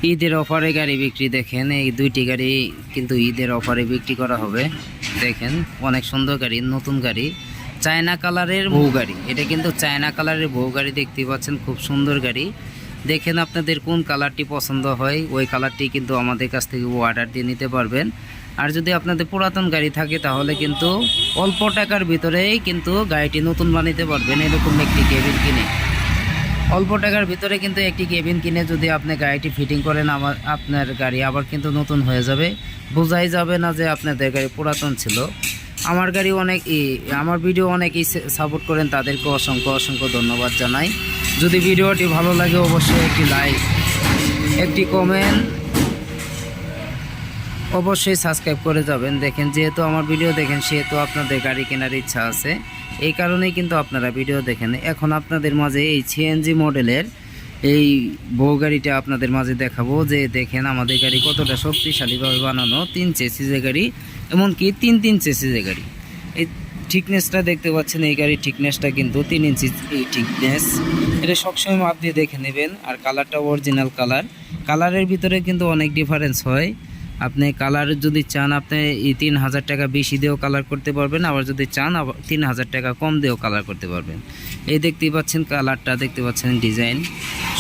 ঈদের অফারে গাড়ি বিক্রি দেখেন, এই দুইটি গাড়ি কিন্তু ঈদের অফারে বিক্রি করা হবে। দেখেন অনেক সুন্দর গাড়ি, নতুন গাড়ি, চায়না কালারের বউ গাড়ি। এটা কিন্তু চায়না কালারের বউ গাড়ি দেখতে পাচ্ছেন, খুব সুন্দর গাড়ি। দেখেন আপনাদের কোন কালারটি পছন্দ হয় ওই কালারটি কিন্তু আমাদের কাছ থেকে অর্ডার দিয়ে নিতে পারবেন। আর যদি আপনাদের পুরাতন গাড়ি থাকে তাহলে কিন্তু অল্প টাকার ভিতরেই কিন্তু গাড়িটি নতুন বানাতে পারবেন। এরকম একটি কেবিন কিনে, অল্প টাকার ভিতরে কিন্তু একটি কেবিন কিনে যদি আপনি গাড়িটি ফিটিং করেন, আপনার গাড়ি আবার কিন্তু নতুন হয়ে যাবে। বোঝাই যাবে না যে আপনাদের গাড়ি পুরাতন ছিল। আমার গাড়ি আমার ভিডিও অনেকেই সাপোর্ট করেন, তাদেরকে অসংখ্য অসংখ্য ধন্যবাদ জানাই। যদি ভিডিওটি ভালো লাগে অবশ্যই একটি লাইক, একটি কমেন্ট, অবশ্যই সাবস্ক্রাইব করে যাবেন। দেখেন যেহেতু আমার ভিডিও দেখেন সেহেতু আপনাদের গাড়ি কেনার ইচ্ছা আছে, এই কারণেই কিন্তু আপনারা ভিডিও দেখেন। এখন আপনাদের মাঝে এই সিএনজি মডেলের এই বউ গাড়িটা আপনাদের মাঝে দেখাবো, যে দেখেন আমাদের গাড়ি কতটা শক্তিশালীভাবে বানানো। 3 চেসিসের গাড়ি, এমনকি 3 চেসিসের গাড়ি। এই থিকনেসটা দেখতে পাচ্ছেন, এই গাড়ির থিকনেসটা কিন্তু 3 ইঞ্চি এই থিকনেস। এটা সবসময় মাপ দিয়ে দেখে নেবেন। আর কালারটা অরিজিনাল কালার, কালারের ভিতরে কিন্তু অনেক ডিফারেন্স হয়। আপনি কালার যদি চান আপনি 3000 টাকা বেশি দিয়েও কালার করতে পারবেন, আবার যদি চান 3000 টাকা কম দিয়েও কালার করতে পারবেন। এই দেখতেই পাচ্ছেন কালারটা, দেখতে পাচ্ছেন ডিজাইন,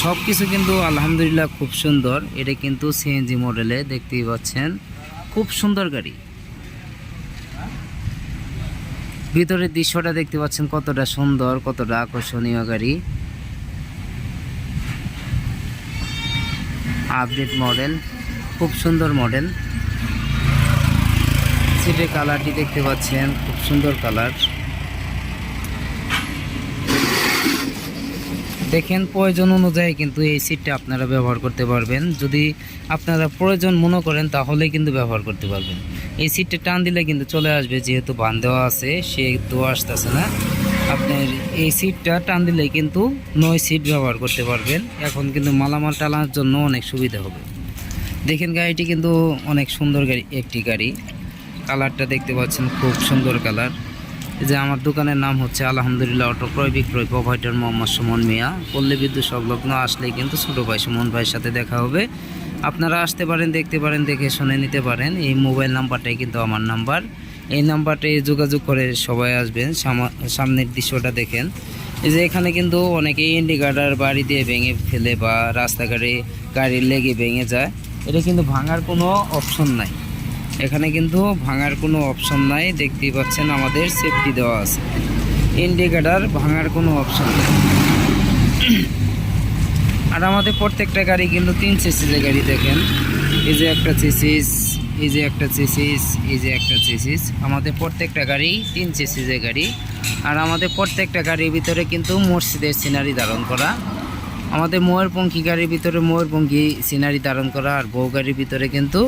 সব কিছু কিন্তু আলহামদুলিল্লাহ খুব সুন্দর। এটা কিন্তু সিএনজি মডেলে, দেখতেই পাচ্ছেন খুব সুন্দর গাড়ি। ভিতরের দৃশ্যটা দেখতে পাচ্ছেন কতটা সুন্দর, কতটা আকর্ষণীয় গাড়ি। আপডেট মডেল, খুব সুন্দর মডেল। সিটের কালারটি দেখতে পাচ্ছেন খুব সুন্দর কালার। দেখেন প্রয়োজন অনুযায়ী কিন্তু এই সিটটা আপনারা ব্যবহার করতে পারবেন। যদি আপনারা প্রয়োজন মনে করেন তাহলে কিন্তু ব্যবহার করতে পারবেন। এই সিটটা টান দিলে কিন্তু চলে আসবে, যেহেতু বান দেওয়া আছে সেহেতু আসতেছে না। আপনার এই সিটটা টান দিলে কিন্তু 9 সিট ব্যবহার করতে পারবেন। এখন কিন্তু মালামাল টানার জন্য অনেক সুবিধা হবে। দেখেন গাড়িটি কিন্তু অনেক সুন্দর গাড়ি, একটি গাড়ি। কালারটা দেখতে পাচ্ছেন খুব সুন্দর কালার। যে আমার দোকানের নাম হচ্ছে আলহামদুলিল্লাহ অটো ক্রয় বিক্রয় প্রোভাইডার মোহাম্মদ সুমন মিয়া। পল্লী বিদ্যুৎ সংলগ্ন আসলেই কিন্তু ছোটো ভাই সুমন ভাইয়ের সাথে দেখা হবে। আপনারা আসতে পারেন, দেখতে পারেন, দেখে শুনে নিতে পারেন। এই মোবাইল নাম্বারটাই কিন্তু আমার নাম্বার, এই নাম্বারটাই যোগাযোগ করে সবাই আসবেন। সামনের দৃশ্যটা দেখেন, এই যে এখানে কিন্তু অনেকেই ইন্ডিকেটর বাড়ি দিয়ে ভেঙে ফেলে বা রাস্তাঘাটে গাড়ির লেগে ভেঙে যায়। এটা কিন্তু ভাঙার কোনো অপশন নাই, এখানে কিন্তু ভাঙার কোনো অপশন নাই। দেখতেই পাচ্ছেন আমাদের সেফটি দেওয়া আছে, ইন্ডিকেটর ভাঙার কোনো অপশন নেই। আর আমাদের প্রত্যেকটা গাড়ি কিন্তু 3 চেসিসের গাড়ি। দেখেন এই যে একটা চেসিস, এই যে একটা চেসিস, এই যে একটা চেসিস। আমাদের প্রত্যেকটা গাড়ি 3 চেসিসের গাড়ি। আর আমাদের প্রত্যেকটা গাড়ির ভিতরে কিন্তু মসজিদের সিনারি ধারণ করা। আমাদের ময়ূরপঙ্খী গাড়ির ভিতরে ময়ূরপঙ্খী সিনারি ধারণ করা, আর বউ গাড়ির ভিতরে কিন্তু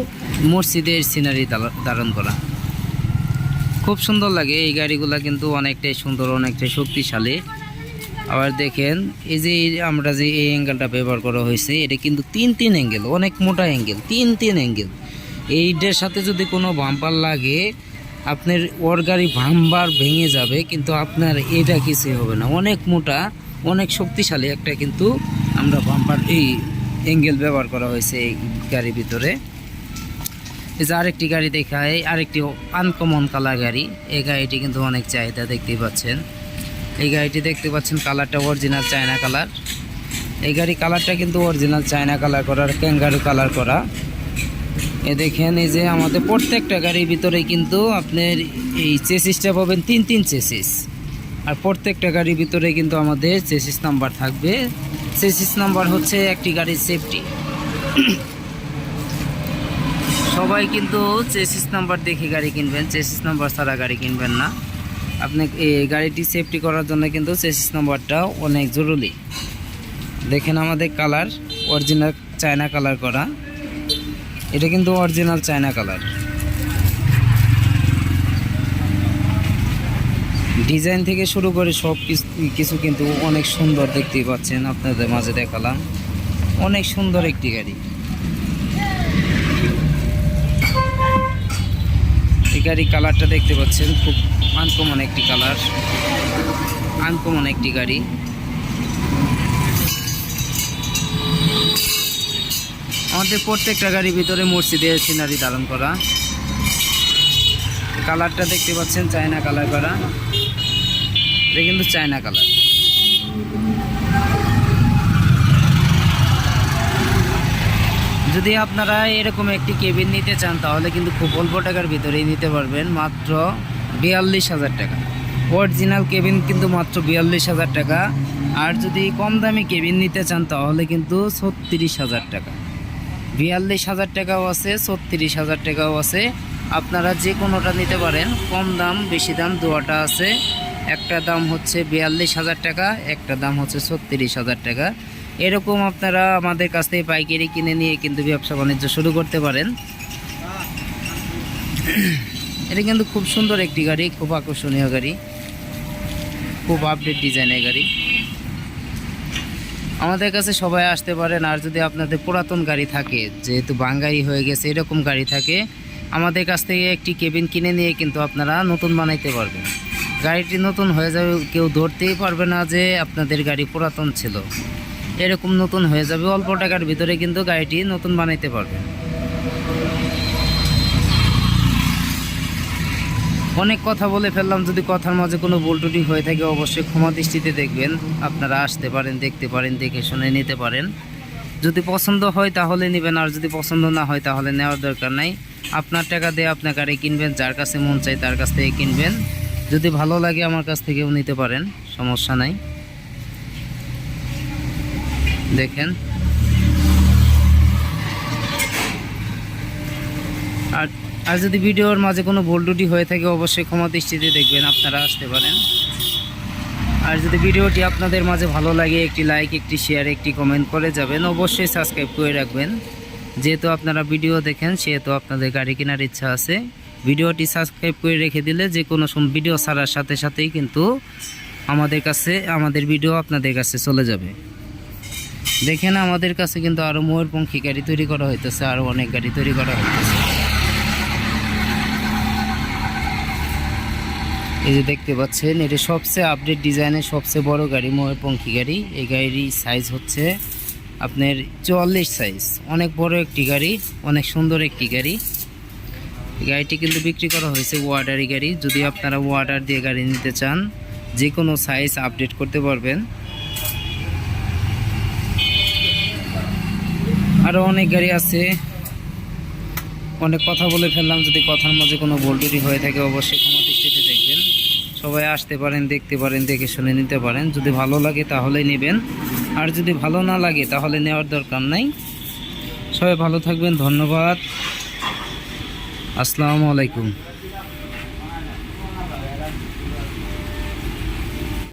মসজিদের সিনারি ধারণ করা। খুব সুন্দর লাগে এই গাড়িগুলো, কিন্তু অনেকটাই সুন্দর, অনেকটাই শক্তিশালী। আবার দেখেন এই যে আমরা যে এই অ্যাঙ্গেলটা ব্যবহার করা হয়েছে, এটা কিন্তু 3 অ্যাঙ্গেল, অনেক মোটা অ্যাঙ্গেল, 3 অ্যাঙ্গেল। এইটার সাথে যদি কোনো বাম্পার লাগে আপনার ওর গাড়ি বাম্পার ভেঙে যাবে, কিন্তু আপনার এটা কিছুই হবে না। অনেক মোটা, অনেক শক্তিশালী একটা কিন্তু আমরা বাম্পার এই অ্যাঙ্গেল ব্যবহার করা হয়েছে এই গাড়ির ভিতরে। এই যে আরেকটি গাড়ি দেখায়, আরেকটি আনকমন কালার গাড়ি। এই গাড়িটি কিন্তু অনেক চাহিদা, দেখতেই পাচ্ছেন। এই গাড়িটি দেখতে পাচ্ছেন কালারটা অরিজিনাল চায়না কালার। এই গাড়ি কালারটা কিন্তু অরিজিনাল চায়না কালার করা, ক্যাঙ্গারু কালার করা। এ দেখেন এই যে আমাদের প্রত্যেকটা গাড়ির ভিতরে কিন্তু আপনার এই চেসিসটা পাবেন 3 চেসিস। আর প্রত্যেকটা গাড়ির ভিতরে কিন্তু আমাদের চেসিস নাম্বার থাকবে। চেসিস নাম্বার হচ্ছে একটি গাড়ির সেফটি। সবাই কিন্তু চেসিস নাম্বার দেখে গাড়ি কিনবেন, চেসিস নাম্বার ছাড়া গাড়ি কিনবেন না। আপনি এই গাড়িটি সেফটি করার জন্য কিন্তু চেসিস নাম্বারটা অনেক জরুরি। দেখেন আমাদের কালার অরিজিনাল চায়না কালার করা, এটা কিন্তু অরিজিনাল চায়না কালার। ডিজাইন থেকে শুরু করে সব কিছু কিন্তু অনেক সুন্দর, দেখতেই পাচ্ছেন, আপনাদের মাঝে দেখালাম। অনেক সুন্দর একটি গাড়ি। এই গাড়ি কালারটা দেখতে পাচ্ছেন খুব আনকমন একটি কালার, আনকমন একটি গাড়ি। আমাদের প্রত্যেকটা গাড়ির ভিতরে মসজিদের সিনারি ধারণ করা। কালারটা দেখতে পাচ্ছেন চায়না কালার করা, এটা কিন্তু চায়না কালার। যদি আপনারা এরকম একটি কেবিন নিতে চান তাহলে কিন্তু খুব অল্প টাকার ভিতরেই নিতে পারবেন, মাত্র 42,000 টাকা। অরিজিনাল কেবিন কিন্তু মাত্র 42,000 টাকা। আর যদি কম দামি কেবিন নিতে চান তাহলে কিন্তু 36,000 টাকা। 42,000 টাকাও আছে, 36,000 টাকাও আছে। আপনারা যে কোনোটা নিতে পারেন, কম দাম বেশি দাম দুটোটা আছে। একটা দাম হচ্ছে 42,000 টাকা, একটা দাম হচ্ছে 36,000 টাকা। এরকম আপনারা আমাদের কাছ থেকে পাইকারি কিনে নিয়ে কিন্তু ব্যবসা বাণিজ্য শুরু করতে পারেন। এটা কিন্তু খুব সুন্দর একটি গাড়ি, খুব আকর্ষণীয় গাড়ি, খুব আপডেট ডিজাইনের গাড়ি। আমাদের কাছে সবাই আসতে পারেন। আর যদি আপনাদের পুরাতন গাড়ি থাকে, যেহেতু বাঙ্গাই হয়ে গেছে, এরকম গাড়ি থাকে, আমাদের কাছ থেকে একটি কেবিন কিনে নিয়ে কিন্তু আপনারা নতুন বানাইতে পারবেন। গাড়িটি নতুন হয়ে যাবে, কেউ ধরতেই পারবে না যে আপনাদের গাড়ি পুরাতন ছিল। এরকম নতুন হয়ে যাবে, অল্প টাকার ভিতরে কিন্তু গাড়িটি নতুন বানাইতে পারবেন। অনেক কথা বলে ফেললাম, যদি কথার মাঝে কোনো ভুল ত্রুটি হয়ে থাকে অবশ্যই ক্ষমা দৃষ্টিতে দেখবেন। আপনারা আসতে পারেন, দেখতে পারেন, দেখে শুনে নিতে পারেন। যদি পছন্দ হয় তাহলে নেবেন, আর যদি পছন্দ না হয় তাহলে নেওয়ার দরকার নাই। আপনার টাকা দিয়ে আপনার গাড়ি কিনবেন, যার কাছে মন চাই তার কাছ থেকে কিনবেন। যদি ভালো লাগে আমার কাছ থেকেও নিতে পারেন, সমস্যা নাই। দেখেন, আর যদি ভিডিওর মাঝে কোনো ভুল ত্রুটি হয়ে থাকে অবশ্যই ক্ষমা দৃষ্টিতে দেখবেন। আপনারা আসতে পারেন। আর যদি ভিডিওটি আপনাদের মাঝে ভালো লাগে, একটি লাইক, একটি শেয়ার, একটি কমেন্ট করে যাবেন। অবশ্যই সাবস্ক্রাইব করে রাখবেন। যেহেতু আপনারা ভিডিও দেখেন সেহেতু আপনাদের গাড়ি কেনার ইচ্ছা আছে। ভিডিওটি সাবস্ক্রাইব করে রেখে দিলে যে কোনো ভিডিও ছাড়ার সাথে সাথেই কিন্তু আমাদের ভিডিও আপনাদের কাছে চলে যাবে। দেখেন, আমাদের কাছে কিন্তু আরও ময়ূরপঙ্খী গাড়ি তৈরি করা হইতেছে, আরও অনেক গাড়ি তৈরি করা হইতেছে। এই যে দেখতে পাচ্ছেন, এটি সবচেয়ে আপডেট ডিজাইনের সবচেয়ে বড় গাড়ি, ময়ূরপঙ্খী গাড়ি। এই গাড়ির সাইজ হচ্ছে আপনার 44 সাইজ, অনেক বড় একটি গাড়ি, অনেক সুন্দর একটি গাড়ি। এই গাড়িটি কিন্তু বিক্রি করা হয়েছে ওয়ার্ডারি গাড়ি। যদি আপনারা ওয়ার্ডার দিয়ে গাড়ি নিতে চান, যে কোনো সাইজ আপডেট করতে পারবেন। আরও অনেক গাড়ি আছে। অনেক কথা বলে ফেললাম, যদি কথার মাঝে কোনো ভুল ত্রুটি হয়ে থাকে অবশ্যই ক্ষমা দৃষ্টিতে দেখবেন। সবাই আসতে পারেন, দেখতে পারেন, দেখে শুনে নিতে পারেন। যদি ভালো লাগে তাহলে নেবেন, আর যদি ভালো না লাগে তাহলে নেওয়ার দরকার নাই। সবাই ভালো থাকবেন, ধন্যবাদ, আসসালামু আলাইকুম।